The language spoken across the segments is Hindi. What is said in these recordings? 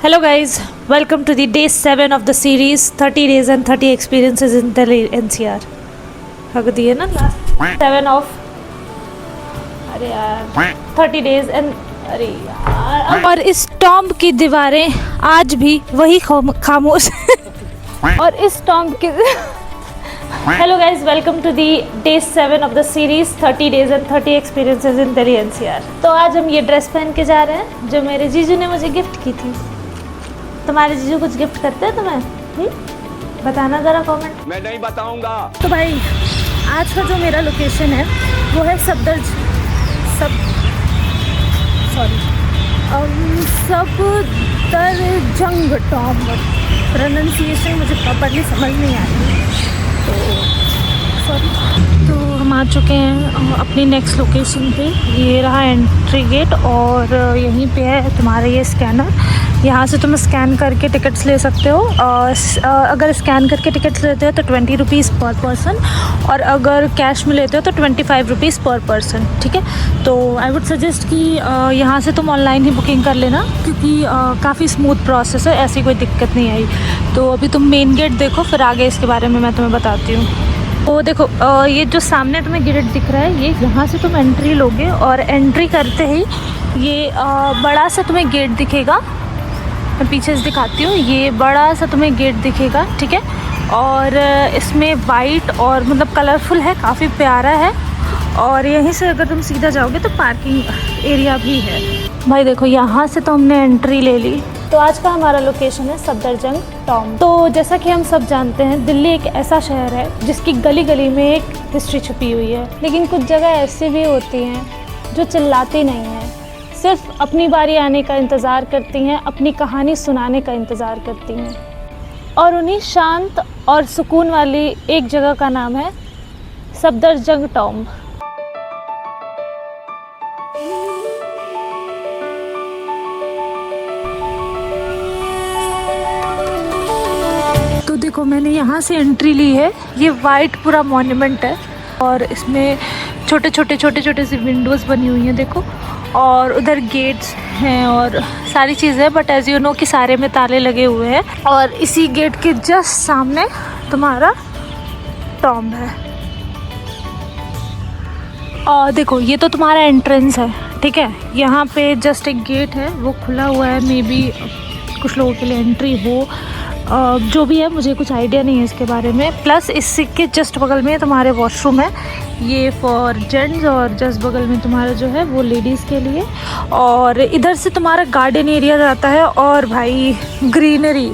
Hello guys, welcome to the day 7 of the series 30 days and 30 experiences in Delhi NCR. हक दिए ना last 7 of अरे यार 30 days and अरे यार और इस टॉम्ब की दीवारें आज भी वही खामोश और इस टॉम्ब की Hello guys, welcome to the day 7 of the series 30 days and 30 experiences in Delhi NCR. तो आज हम ये ड्रेस पहन के जा रहे हैं जो मेरे जीजू ने मुझे गिफ्ट की थी। तुम्हारे जीजू कुछ गिफ्ट करते हैं तुम्हें? बताना ज़रा कमेंट। मैं नहीं बताऊंगा। तो भाई आज का जो मेरा लोकेशन है वो है सफदरजंग टॉम्ब। प्रोनाउंसिएशन मुझे प्रॉपर्ली समझ नहीं आ रही तो हम आ चुके हैं अपनी नेक्स्ट लोकेशन पे। ये रहा एंट्री गेट और यहीं पे है तुम्हारा ये स्कैनर। यहाँ से तुम स्कैन करके टिकट्स ले सकते हो। अगर स्कैन करके टिकट्स लेते हो तो 20 रुपीज़ पर पर्सन और अगर कैश में लेते हो तो 25 रुपीज़ पर पर्सन। ठीक है, तो आई वुड सजेस्ट कि यहाँ से तुम ऑनलाइन ही बुकिंग कर लेना क्योंकि काफ़ी स्मूथ प्रोसेस है, ऐसी कोई दिक्कत नहीं आई। तो अभी तुम मेन गेट देखो, फिर आगे इसके बारे में मैं तुम्हें बताती हूँ। तो देखो ये जो सामने तुम्हें गेट दिख रहा है, ये यहाँ से तुम एंट्री लोगे और एंट्री करते ही ये बड़ा सा तुम्हें गेट दिखेगा। मैं पीछे से दिखाती हूँ, ये बड़ा सा तुम्हें गेट दिखेगा। ठीक है, और इसमें वाइट और मतलब कलरफुल है, काफ़ी प्यारा है। और यहीं से अगर तुम सीधा जाओगे तो पार्किंग एरिया भी है। भाई देखो यहाँ से तो हमने एंट्री ले ली। तो आज का हमारा लोकेशन है सफदरजंग टॉम्ब। तो जैसा कि हम सब जानते हैं, दिल्ली एक ऐसा शहर है जिसकी गली गली में एक हिस्ट्री छुपी हुई है। लेकिन कुछ जगह ऐसी भी होती हैं जो चिल्लाती नहीं हैं, सिर्फ अपनी बारी आने का इंतज़ार करती हैं, अपनी कहानी सुनाने का इंतज़ार करती हैं। और उन्हीं शांत और सुकून वाली एक जगह का नाम है सफदरजंग टॉम्ब। तो देखो मैंने यहाँ से एंट्री ली है। ये वाइट पूरा मॉन्यूमेंट है और इसमें छोटे छोटे सी विंडोज़ बनी हुई हैं देखो, और उधर गेट्स हैं और सारी चीज़ें, बट एज़ यू नो कि सारे में ताले लगे हुए हैं। और इसी गेट के जस्ट सामने तुम्हारा टॉम्ब है। और देखो ये तो तुम्हारा एंट्रेंस है। ठीक है, यहाँ पे जस्ट एक गेट है, वो खुला हुआ है, मे बी कुछ लोगों के लिए एंट्री हो। जो भी है, मुझे कुछ आइडिया नहीं है इसके बारे में। प्लस इसके जस्ट बगल में तुम्हारे वॉशरूम है, ये फॉर जेंट्स, और जस्ट बगल में तुम्हारा जो है वो लेडीज़ के लिए। और इधर से तुम्हारा गार्डन एरिया जाता है। और भाई ग्रीनरी,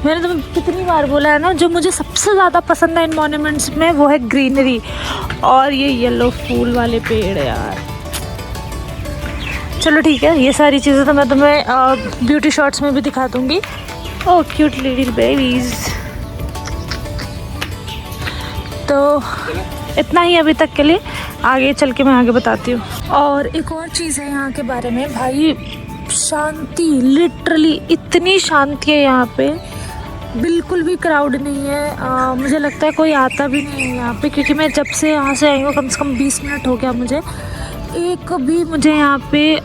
मैंने तुम्हें कितनी बार बोला है ना, जो मुझे सबसे ज़्यादा पसंद है इन मॉन्यूमेंट्स में वो है ग्रीनरी। और ये येलो फूल वाले पेड़ यार, चलो ठीक है, ये सारी चीज़ें तो मैं तुम्हें ब्यूटी शॉट्स में भी दिखा दूँगी। ओह क्यूट लिटिल बेबीज़। तो इतना ही अभी तक के लिए, आगे चल के मैं आगे बताती हूँ। और एक और चीज़ है यहाँ के बारे में, भाई शांति, लिटरली इतनी शांति है यहाँ पे, बिल्कुल भी क्राउड नहीं है। मुझे लगता है कोई आता भी नहीं है यहाँ पे, क्योंकि मैं जब से यहाँ से आई हूँ कम से कम 20 मिनट हो गया मुझे, एक भी मुझे यहाँ पे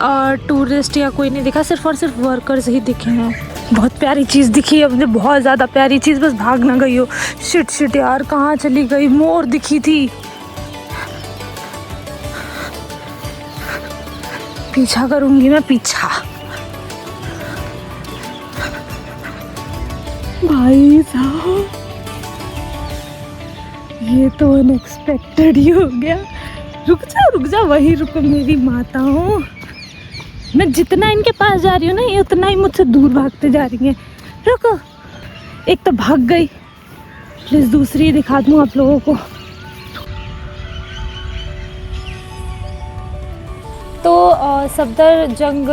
टूरिस्ट या कोई नहीं दिखा, सिर्फ और सिर्फ वर्कर्स ही दिखे हैं। बहुत प्यारी चीज़ दिखी है मुझे, बहुत ज़्यादा प्यारी चीज़, बस भाग ना गई हो। शिट यार, कहाँ चली गई? मोर दिखी थी, पीछा करूँगी मैं, पीछा। भाई साहब ये तो अनएक्सपेक्टेड ही हो गया। रुक जा, वही रुको मेरी माता हूँ। मैं जितना इनके पास जा रही हूँ ना, ये उतना ही मुझसे दूर भागते जा रही हैं। रुको, एक तो भाग गई, प्लीज़ दूसरी दिखा दूँ आप लोगों को। तो सफदरजंग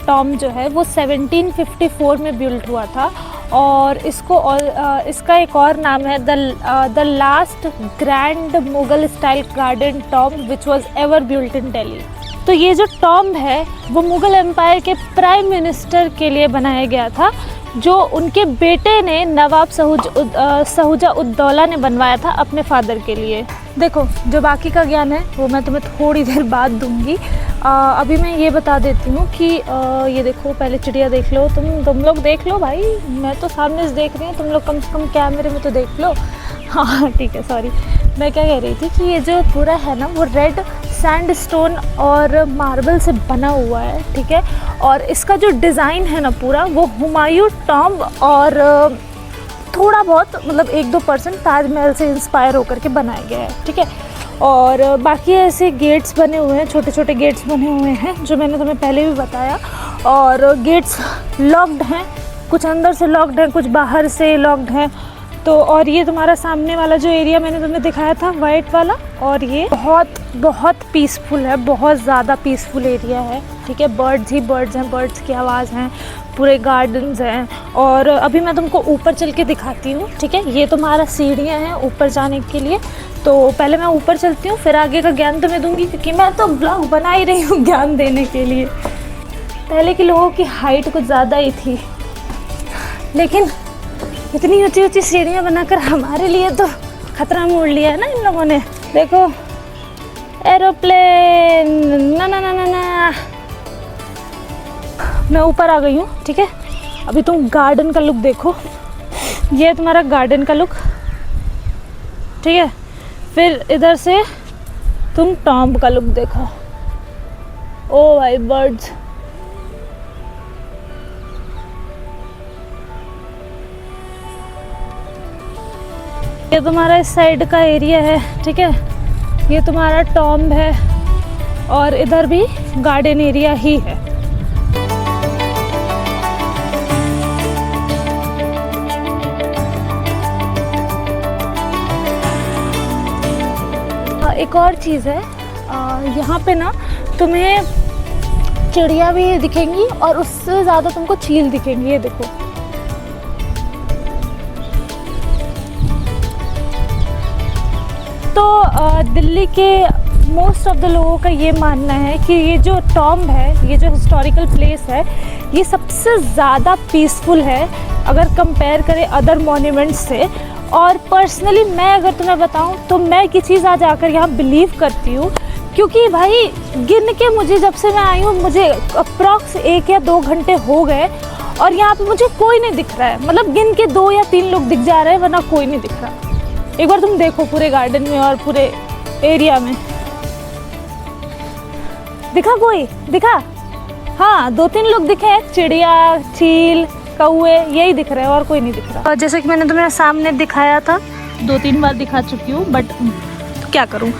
टॉम्ब जो है वो 1754 में बिल्ट हुआ था। और इसका एक और नाम है the last grand Mughal style garden tomb which was ever built in Delhi. तो ये जो टॉम्ब है वो मुग़ल एम्पायर के प्राइम मिनिस्टर के लिए बनाया गया था, जो उनके बेटे ने नवाब सहूजा उद दौला ने बनवाया था अपने फादर के लिए। देखो जो बाकी का ज्ञान है वो मैं तुम्हें थोड़ी देर बाद दूंगी। अभी मैं ये बता देती हूँ कि ये देखो, पहले चिड़िया देख लो, तुम लोग देख लो भाई, मैं तो सामने से देख रही हूँ, तुम लोग कम से कम कैमरे में तो देख लो। हाँ ठीक है, सॉरी। मैं क्या कह रही थी कि ये जो पूरा है ना वो रेड सैंडस्टोन और मार्बल से बना हुआ है, ठीक है। और इसका जो डिज़ाइन है ना पूरा, वो हुमायूं टॉम्ब और थोड़ा बहुत मतलब 1-2% ताजमहल से इंस्पायर होकर के बनाया गया है, ठीक है। और बाकी ऐसे गेट्स बने हुए हैं, छोटे छोटे गेट्स बने हुए हैं, जो मैंने तुम्हें पहले भी बताया। और गेट्स लॉक्ड हैं, कुछ अंदर से लॉक्ड हैं, कुछ बाहर से लॉक्ड हैं। तो और ये तुम्हारा सामने वाला जो एरिया मैंने तुम्हें दिखाया था वाइट वाला, और ये बहुत बहुत पीसफुल है, बहुत ज़्यादा पीसफुल एरिया है, ठीक है। बर्ड्स ही बर्ड्स हैं, बर्ड्स की आवाज़ हैं, पूरे गार्डन्स हैं। और अभी मैं तुमको ऊपर चल के दिखाती हूँ, ठीक है। ये तुम्हारा सीढ़ियाँ हैं ऊपर जाने के लिए। तो पहले मैं ऊपर चलती हूँ, फिर आगे का ज्ञान तुम्हें दूँगी, क्योंकि मैं तो ब्लॉग बना ही रही हूँ ज्ञान देने के लिए। पहले के लोगों की हाइट कुछ ज़्यादा ही थी, लेकिन इतनी ऊंची ऊंची सीढ़ियाँ बनाकर हमारे लिए तो खतरा मोड़ लिया है ना इन लोगों ने। देखो एरोप्लेन, ना ना ना ना ना। मैं ऊपर आ गई हूँ, ठीक है। अभी तुम गार्डन का लुक देखो, ये है तुम्हारा गार्डन का लुक, ठीक है। फिर इधर से तुम टॉम्ब का लुक देखो। ओ भाई बर्ड्स, ये तुम्हारा इस साइड का एरिया है, ठीक है। ये तुम्हारा टॉम्ब है और इधर भी गार्डन एरिया ही है। एक और चीज़ है, यहाँ पे ना तुम्हें चिड़िया भी दिखेंगी और उससे ज़्यादा तुमको चील दिखेंगी। ये देखो, तो दिल्ली के मोस्ट ऑफ द लोगों का ये मानना है कि ये जो टॉम्ब है, ये जो हिस्टोरिकल प्लेस है, ये सबसे ज़्यादा पीसफुल है अगर कंपेयर करें अदर मॉन्यूमेंट्स से। और पर्सनली मैं अगर तुम्हें बताऊं तो मैं की चीज़ आज आकर यहाँ बिलीव करती हूँ, क्योंकि भाई गिन के मुझे जब से मैं आई हूँ मुझे अप्रॉक्स 1 या 2 घंटे हो गए और यहाँ पे मुझे कोई नहीं दिख रहा है। मतलब गिन के 2 या 3 लोग दिख जा रहे हैं, वरना कोई नहीं दिख रहा। एक बार तुम देखो पूरे गार्डन में और पूरे एरिया में, दिखा कोई? दिखा? हाँ 2-3 लोग दिखे, चिड़िया, चील, कौए, यही दिख रहे हैं और कोई नहीं दिख रहा। और जैसे कि मैंने तुम्हें सामने दिखाया था, 2-3 बार दिखा चुकी हूँ, बट क्या करूँ।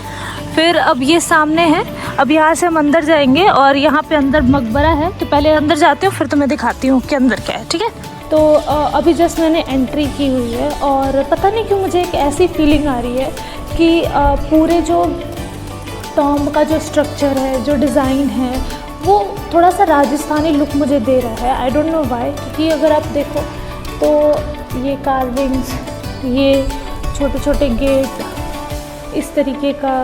फिर अब ये सामने है, अब यहाँ से हम अंदर जाएंगे और यहाँ पे अंदर मकबरा है। तो पहले अंदर जाती हूँ, फिर तुम्हें दिखाती हूँ कि अंदर क्या है, ठीक है। तो अभी जस्ट मैंने एंट्री की हुई है और पता नहीं क्यों मुझे एक ऐसी फीलिंग आ रही है कि पूरे जो टॉम्ब का जो स्ट्रक्चर है, जो डिज़ाइन है, वो थोड़ा सा राजस्थानी लुक मुझे दे रहा है। आई डोंट नो व्हाई, क्योंकि अगर आप देखो तो ये कार्विंग्स, ये छोटे छोटे गेट, इस तरीके का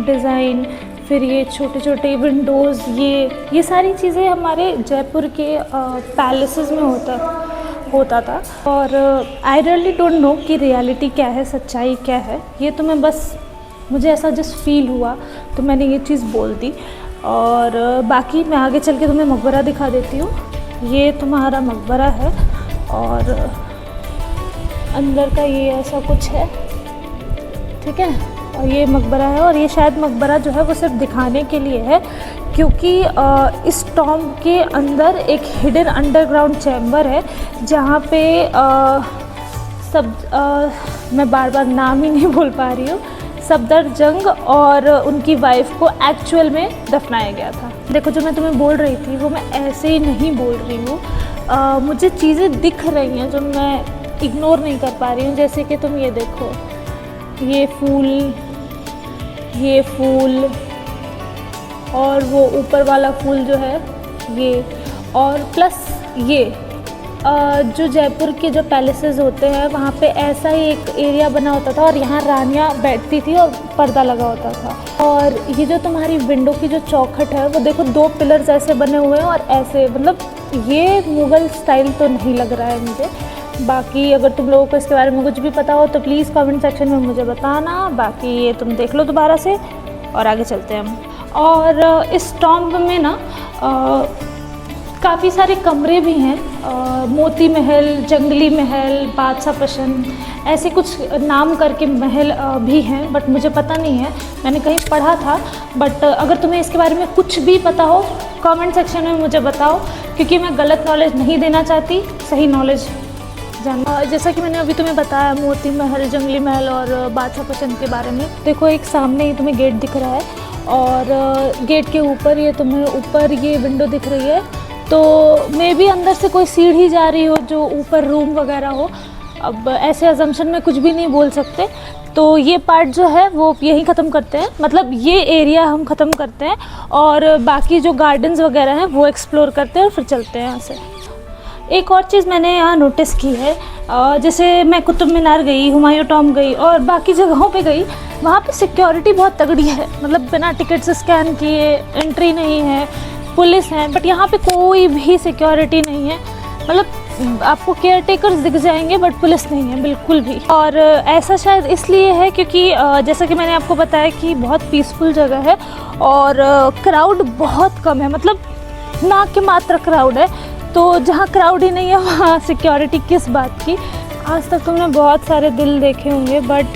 डिज़ाइन, फिर ये छोटे छोटे विंडोज़, ये सारी चीज़ें हमारे जयपुर के पैलेसेस में होता था। और आई रियली डोंट नो कि रियलिटी क्या है, सच्चाई क्या है। ये तो मैं बस, मुझे ऐसा जस्ट फील हुआ तो मैंने ये चीज़ बोल दी। और बाकी मैं आगे चल के तुम्हें मकबरा दिखा देती हूँ। ये तुम्हारा मकबरा है और अंदर का ये ऐसा कुछ है, ठीक है। और ये मकबरा है और ये शायद मकबरा जो है वो सिर्फ दिखाने के लिए है, क्योंकि इस टॉम्ब के अंदर एक हिडन अंडरग्राउंड चैम्बर है जहाँ पे मैं बार बार नाम ही नहीं बोल पा रही हूँ, सफदरजंग और उनकी वाइफ को एक्चुअल में दफनाया गया था। देखो जो मैं तुम्हें बोल रही थी वो मैं ऐसे ही नहीं बोल रही हूँ, मुझे चीज़ें दिख रही हैं जो मैं इग्नोर नहीं कर पा रही हूँ। जैसे कि तुम ये देखो, ये फूल और वो ऊपर वाला फूल जो है ये, और प्लस जो जयपुर के जो पैलेसेस होते हैं वहाँ पे ऐसा ही एक एरिया बना होता था और यहाँ रानियाँ बैठती थी और पर्दा लगा होता था। और ये जो तुम्हारी विंडो की जो चौखट है वो देखो 2 पिलर्स ऐसे बने हुए हैं और ऐसे, मतलब ये मुग़ल स्टाइल तो नहीं लग रहा है मुझे। बाकी अगर तुम लोगों को इसके बारे में कुछ भी पता हो तो प्लीज़ कमेंट सेक्शन में मुझे बताना। बाकी ये तुम देख लो दोबारा से और आगे चलते हैं हम। और इस टॉम्ब में ना काफ़ी सारे कमरे भी हैं, मोती महल, जंगली महल, बादशाह पसंद, ऐसे कुछ नाम करके महल भी हैं, बट मुझे पता नहीं है, मैंने कहीं पढ़ा था। बट अगर तुम्हें इसके बारे में कुछ भी पता हो कमेंट सेक्शन में मुझे बताओ, क्योंकि मैं गलत नॉलेज नहीं देना चाहती, सही नॉलेज जानना। जैसा कि मैंने अभी तुम्हें बताया मोती महल, जंगली महल और बादशाह पसंद के बारे में। देखो एक सामने ही तुम्हें गेट दिख रहा है और गेट के ऊपर ये तुम्हें ऊपर ये विंडो दिख रही है, तो मे भी अंदर से कोई सीढ़ी जा रही हो जो ऊपर रूम वगैरह हो। अब ऐसे अजम्पशन में कुछ भी नहीं बोल सकते। तो ये पार्ट जो है वो यहीं ख़त्म करते हैं, मतलब ये एरिया हम ख़त्म करते हैं और बाकी जो गार्डन्स वगैरह हैं वो एक्सप्लोर करते हैं और फिर चलते हैं यहाँ से। एक और चीज़ मैंने यहाँ नोटिस की है, जैसे मैं कुतुब मीनार गई, हुमायूं टॉम्ब गई और बाकी जगहों पे गई, वहाँ पे सिक्योरिटी बहुत तगड़ी है, मतलब बिना टिकट से स्कैन किए एंट्री नहीं है, पुलिस है, बट यहाँ पे कोई भी सिक्योरिटी नहीं है। मतलब आपको केयर टेकर्स दिख जाएंगे बट पुलिस नहीं है बिल्कुल भी। और ऐसा शायद इसलिए है क्योंकि जैसा कि मैंने आपको बताया कि बहुत पीसफुल जगह है और क्राउड बहुत कम है, मतलब ना के मात्र क्राउड है। तो जहाँ क्राउड ही नहीं है वहाँ सिक्योरिटी किस बात की। आज तक तुमने बहुत सारे दिल देखे होंगे, बट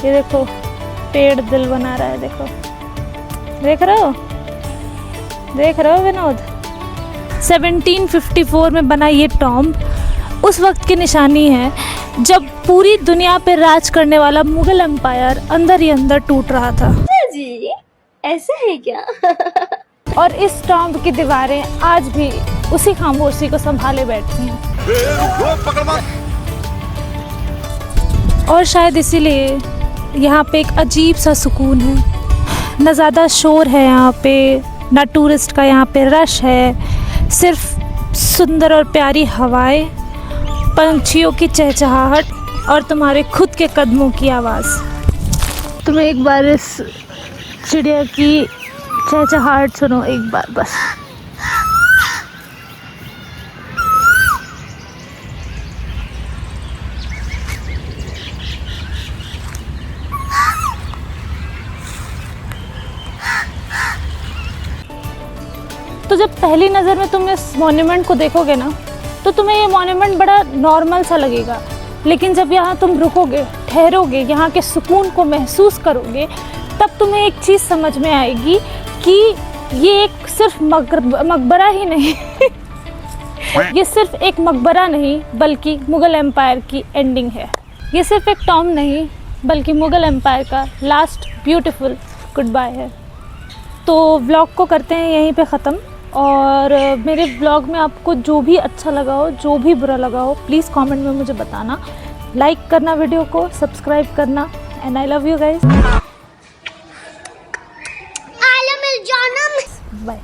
ये देखो पेड़ दिल बना रहा है, देखो, देख रहे हो, देख रहे हो विनोद। 1754 में बना ये टॉम्ब उस वक्त की निशानी है जब पूरी दुनिया पे राज करने वाला मुगल एम्पायर अंदर ही अंदर टूट रहा था। जी ऐसा है क्या? और इस टॉम्ब की दीवारें आज भी उसी खामोशी को संभाले बैठती हैं। और शायद इसीलिए यहाँ पे एक अजीब सा सुकून है, न ज़्यादा शोर है यहाँ पे, ना टूरिस्ट का यहाँ पे रश है, सिर्फ सुंदर और प्यारी हवाएं, पंछियों की चहचहाहट और तुम्हारे खुद के कदमों की आवाज़। तुम्हें एक बार इस चिड़िया की चहचहाहट सुनो एक बार बस। तो जब पहली नज़र में तुम इस मॉन्यूमेंट को देखोगे ना तो तुम्हें ये मॉन्यूमेंट बड़ा नॉर्मल सा लगेगा, लेकिन जब यहाँ तुम रुकोगे, ठहरोगे, यहाँ के सुकून को महसूस करोगे, तब तुम्हें एक चीज़ समझ में आएगी कि ये एक सिर्फ मकबरा ही नहीं ये सिर्फ एक मकबरा नहीं बल्कि मुग़ल एम्पायर की एंडिंग है। ये सिर्फ एक टॉम्ब नहीं बल्कि मुग़ल एम्पायर का लास्ट ब्यूटीफुल गुड बाय है। तो व्लॉग को करते हैं यहीं पे ख़त्म। और मेरे व्लॉग में आपको जो भी अच्छा लगा हो, जो भी बुरा लगा हो, प्लीज़ कमेंट में मुझे बताना, लाइक करना वीडियो को, सब्सक्राइब करना, and I love you guys. आलम जानम। बाय।